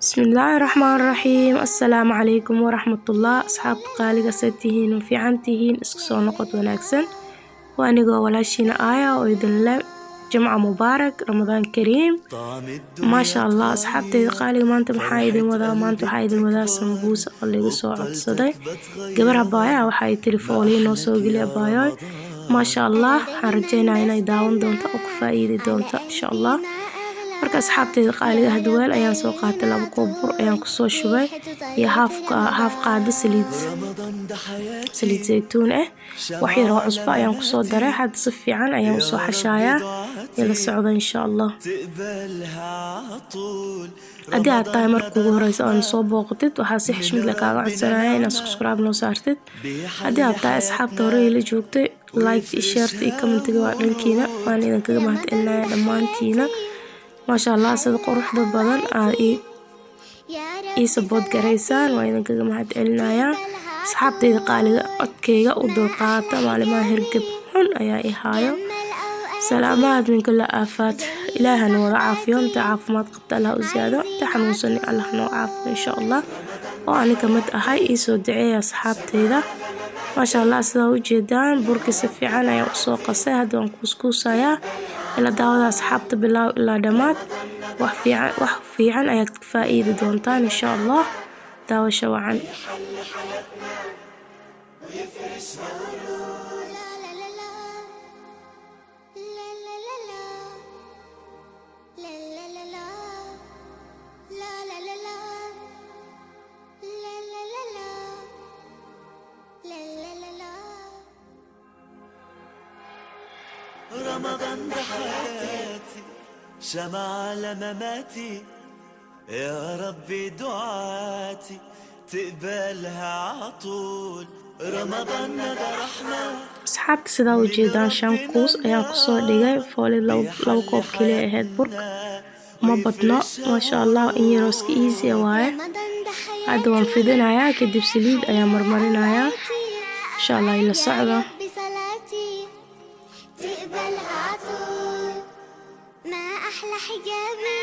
بسم الله الرحمن الرحيم. السلام عليكم ورحمة الله. أصحاب قالقة ستهين وفي عنتهين اسكسو نقط وناكسن وأنيقو ولاشينا آية وإذن الله جمعة مبارك رمضان كريم ما شاء الله. أصحابتي قالي ما أنت محايدين وذا ما أنت محايدين وذا سنبوس اللي قصوا عبصدي قبرها بايا وحاي تليفونين وسوقلي بايا ما شاء الله. حرجينا هنا يداون دونتا وكفايدي دونتا إن شاء الله. marka asxaabteyda qaaliga hadweel ayaan soo qaatay 2 koob bur ayaan ku soo shubay iyo haaf qaado saliid zeytuun wax yar oo cusbo ayaan ku soo daray had si fiican ayaan u soo xashayaa ila socdo insha Allah. hadii aad tahay markii ugu horeysa oo soo booqatid waxaa si xushmad leh kaaga codsanayaa inaad subscribe noo saartid. hadii aad tahay asxaabta hore ila joogtay like iyo share iyo comment waa dhankiina waan idinkaga mahadcelinayaa dhammaantiina. ما شاء الله سيد قروح بدن support قريسان وإذا كذا ما هتقلنا يا صحابتي قالي أتكيجا ودلقات معلمة هرقب هن أيا إهايو سلامات من كل آفات إلهنا وضع عافية تعاف ما تقبلها وزيادة تحمسني الله نوع عافية إن شاء الله. وأنا كمت أحي دعية صحابتي ذا ما شاء الله سووا جدان بركي سفي عنا يا سوق سهد وكسكوسا يا إلى داود أصحابته بالله إلا دمات وحفي عن أيك فائدة دونتان إن شاء الله داود شوعا. رمضان بحياتي شمع لمماتي يا ربي دعاتي تقبلها عطول رمضان ده رحمة. أصحابتي سدا وجيدان شان كوس ayaan ku soo dhigay fooli labo koob kaliya ahayd bur ma badno ma sha Allah in yar iska easy waaye. hadda waan fidinayaa kadib saliid ayaan marmarinayaa insha Allah ila socdo. أحلى حجابي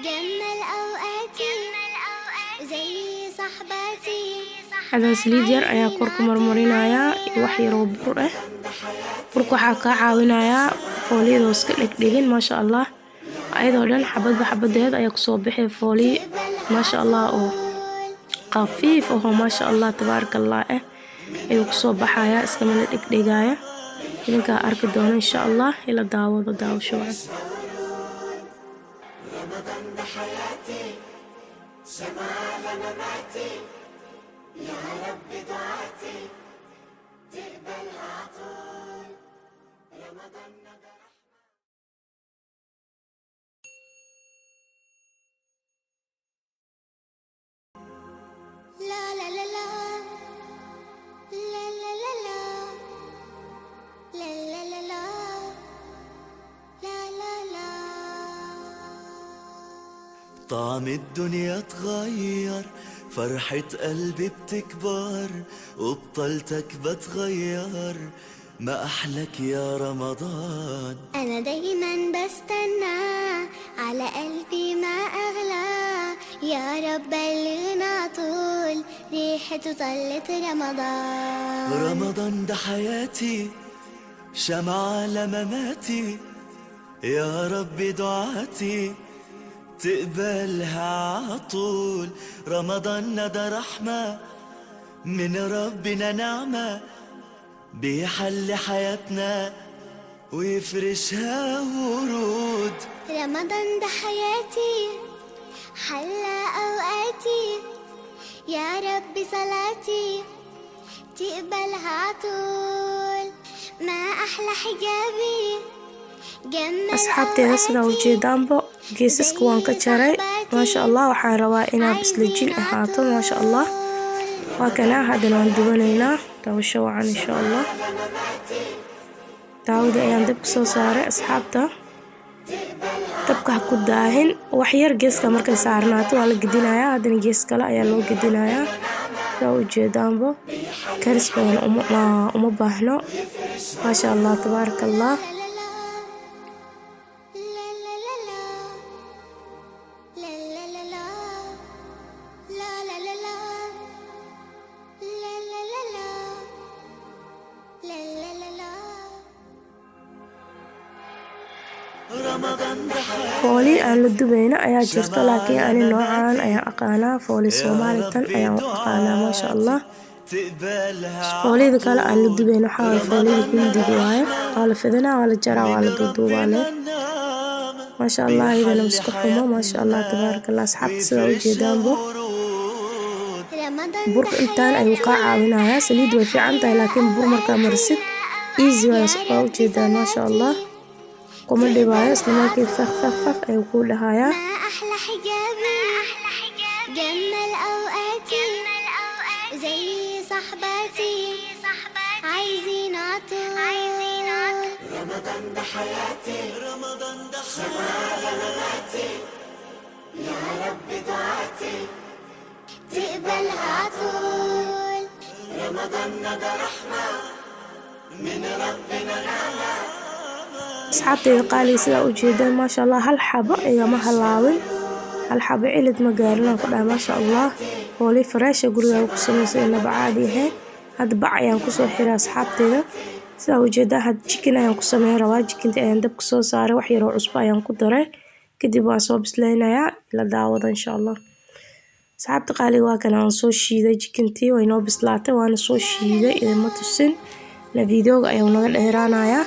جمل أوقاتي زي صحباتي. هذا سليد ير أيا كورك مرمرينايا وحي روبر بركو حكا عاونايا فولي دوسك لكدين ما شاء الله. أيضا دن حبد هذا أيا كصوبحي فولي ما شاء الله أو خفيف وهو ما شاء الله تبارك الله أيا كصوبحايا اسكمل لكديجايا إنك أركضون إن شاء الله إلى داو شوعا. رمضان بحياتي سمع لمماتي يا رب دعاتي تقبلها عطول رمضان ده لا لا لا لا لا لا لا لا لا لا لا لا لا لا. طعم الدنيا اتغير فرحة قلبي بتكبر وبطلتك بتغير ما أحلك يا رمضان. أنا دايما بستنى على قلبي ما أغلى يا رب بلغنا طول ريحته طلت رمضان. رمضان ده حياتي شمعة لمماتي يا رب دعاتي تقبلها عطول رمضان ده رحمة من ربنا نعمة بيحل حياتنا ويفرشها ورود. رمضان ده حياتي حلى أوقاتي يا رب صلاتي تقبلها عطول ما أحلى حجابي جمل أصحابتي سدا وجيدانبو geesaska waan ka jaray ma sha Allah. waxaan rabaa inaan isla jil ahaato ma sha Allah. waa kana hadana waan dubanaynaa daawasho wacan insha Allah. daawada ayaan dab soo saaray asxaabta dabka ha ku daahin wax yar geeska markay saarnaato waa la gidinayaa hadana gees kale ayaa loo gidinayaa. soo jeedaanbo karis badan uma baahno ma sha Allah tabarakallah. la la la la رمضان ده حياتي fooli aan la dubayna ayaa jirto laakiin ani noocaan ayaan aqaanaa fooli يا Soomaali tan ربي ayaan aqaanaa maasha Allah تقبلها foolida kale aan la dubayna waxaa waaye foolida رمضان hindiga waaye waa la fidinaa waa la jaraa waa la duuduubaa ربنا leh النعمة maasha Allah idana بيحل isku xumo maasha Allah tabaaraka Allah asxaabta sida u jeedaanbo ورود رمضان burka intaan ayuu kaa caawinayaa saliid way fiican tahay laakiin bur markaa marisid easy waa u jeedaan maasha Allah kuma dhibaayo isla markii faq ayuu kuu dhahayaa ما أحلى حجابي جمل أوقاتي زي صحباتي عايزين عطول رمضان ده حياتي رمضان ده حياتي يا رب دعاتي تقبلها عطول رمضان ده رحمة من ربنا نعمة asxaabteyda qaaliga sidaa u jeedaan maasha Allah hal xabo igama halaawin hal xabo cilid ma gaarin aan ku dhahay maasha Allah fooli fresh guriga ku sameysay inaba caadi ahayn hadda bac ayaan kusoo xiray asxaabteyda sidaa u jeedaa had chicken ayaan ku sameyn rabaa chickentii ayaan dabka soo saaray wax yar oo cusbo ayaan ku daray kadib waan soo bisleynayaa la daawada insha Allah asxaabta qaaliga waa kan aan soo shiiday chickentii way noo bislaatay waana soo shiiday idinma tusin la videoga ayaan naga dheeraanayaa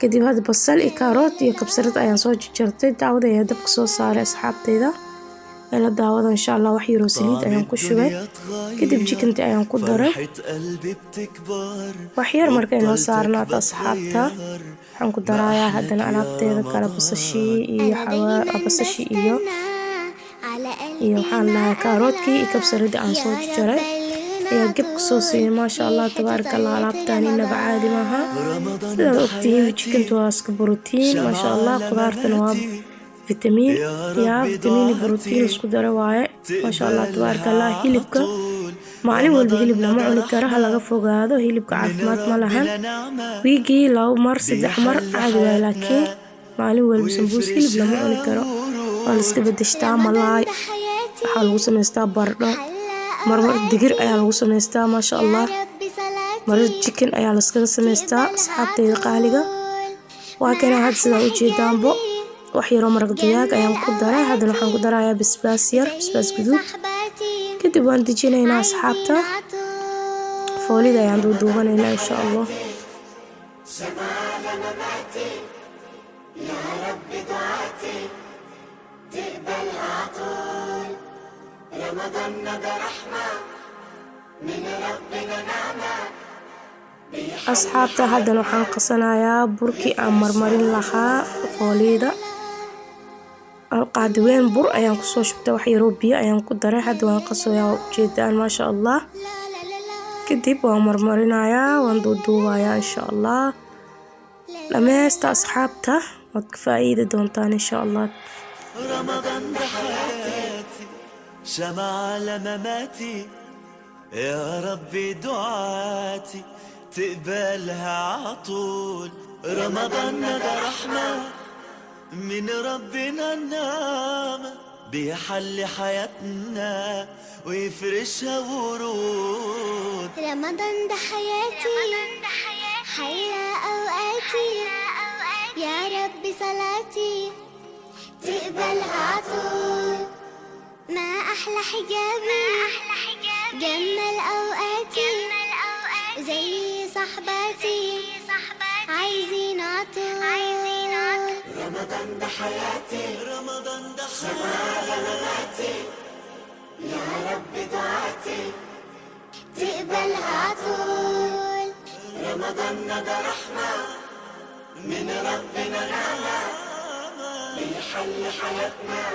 kadib hadda basal iyo karoot iyo kabsarad ayaan soo jarjartay daawada ayaa dabka soo saaray asxaabteyda la daawada insha Allah wax yar oo saliid ayaan ku shubay kadib chickentii ayaan ku daray فرحة قلبي بتكبر wax yar markay noo saarnaato asxaabta waxaan ku darayaa haddana alaabteeda kale basashii iyo basashii iyo على waxaan lahaa kaaroodkii iyo kabsaradii aan soo jaray ayaa gebka soo siiyay maasha Allah tabaaraka Allah alaabtaan inaba caadi maaha sidaad ogtihiin chickentu waa iska borotiin maasha Allah qudaartana waa fitamiin fitamiin iyo borotiin isku dara waaye maasha Allah tabaaraka Allah hilibka maalin walba hilib lama cuni karo ha laga fogaado hilibka caafimaad ma lahan wiigii 2 mar 3 mar caadi waaye laakiin maalin walba sambuus hilib lama cuni karo waa la iska bedeshtaa malaay waxaa lagu samaystaa baradho marmar digir ayaa lagu samaystaa maasha Allah marar chicken ayaa la iskaga samaystaa asxaabteyda qaaliga waa kana had sidaa u jeedaanbo wax yar oo maraq digaag ayaan ku daray haddana waxaan ku darayaa basbaas yar basbaas guduud kadib waan dejinaynaa asxaabta foolida ayaan duuduubanaynaa insha Allah asxaabta haddana waxaan qasanayaa burkii aan marmarin lahaa foolida alqaadi weyn bur ayaan kusoo shubtay wax yaroo biyo ayaan ku daray hadda waan qasayaa ujeedaan maasha Allah kadib waan marmarinayaa waan duuduubayaa insha Allah dhammaysta asxaabta waad ka faa'iidi doontaan insha Allah رمضان ده حياتي شمع على مماتي يا ربي دعاتي تقبلها عطول رمضان ده رحمة من ربنا النعمة بيحل حياتنا ويفرشها ورود رمضان ده حياتي حيا أوقاتي يا رب صلاتي تقبلها عطول ما أحلى حجابي جمل أوقاتي زي صحباتي عايزين عطول رمضان ده حياتي رمضان ده حياتي يا رب دعاتي تقبلها عطول رمضان ده رحمة من ربنا نعمة بيحل حياتنا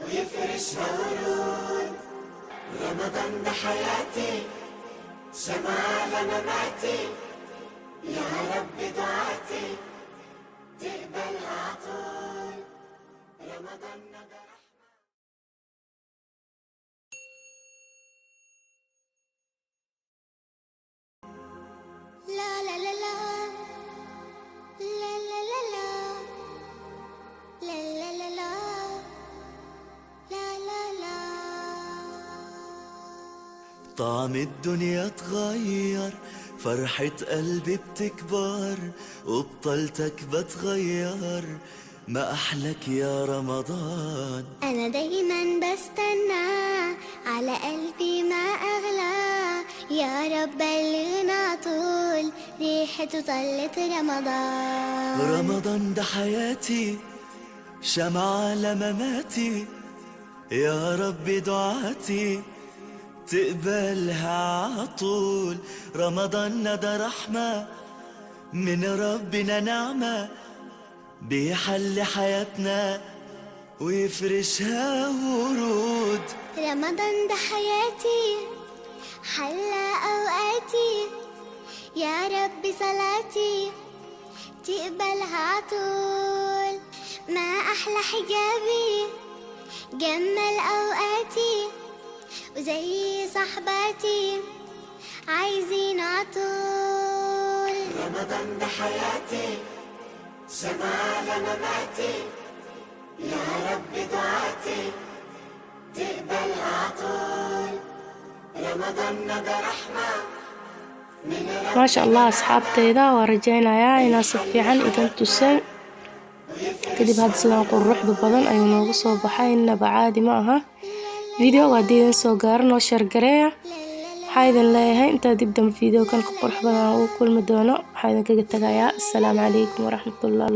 ويفرشها ورود رمضان ده حياتي شمع على مماتي يا رب دعاتي تقبلها عطول رمضان ده لا لا لا لا لا لا لا لا لا لا لا لا لا لا طعم الدنيا اتغير فرحة قلبي بتكبر وبطلتك بتغير ما أحلك يا رمضان. أنا دايما بستنى، على قلبي ما أغلى. يا رب بلغنا طول ريحته طلت رمضان. رمضان ده حياتي، شمعة لمماتي. يا رب دعاتي تقبلها عطول. رمضان ده رحمة من ربنا، نعمة بيحل حياتنا ويفرشها ورود. رمضان ده حياتي، حلى أوقاتي. يا رب صلاتي تقبلها عطول. ما أحلى حجابي جمل أوقاتي، وزي صحباتي عايزين عطول. رمضان ده حياتي، سمع لمماتي. يا رب دعاتي تقبلها عطول. رمضان ده رحمة من ما شاء الله asxaabteyda waa rajeynayaa inaa si fiican idin tuseen. kadib hadda sidaan quruxda badan ayuu noogu soo baxay, innaba caadi ma aha. Videoga haddii idin soo gaaro noo share gareeya. waxaa idin leeyahay intaa dib dambe video kan ka qurux badan ugu kulmi doono. waxaa idinkaga tagayaa assalaamu calaykum waraxmatullahi.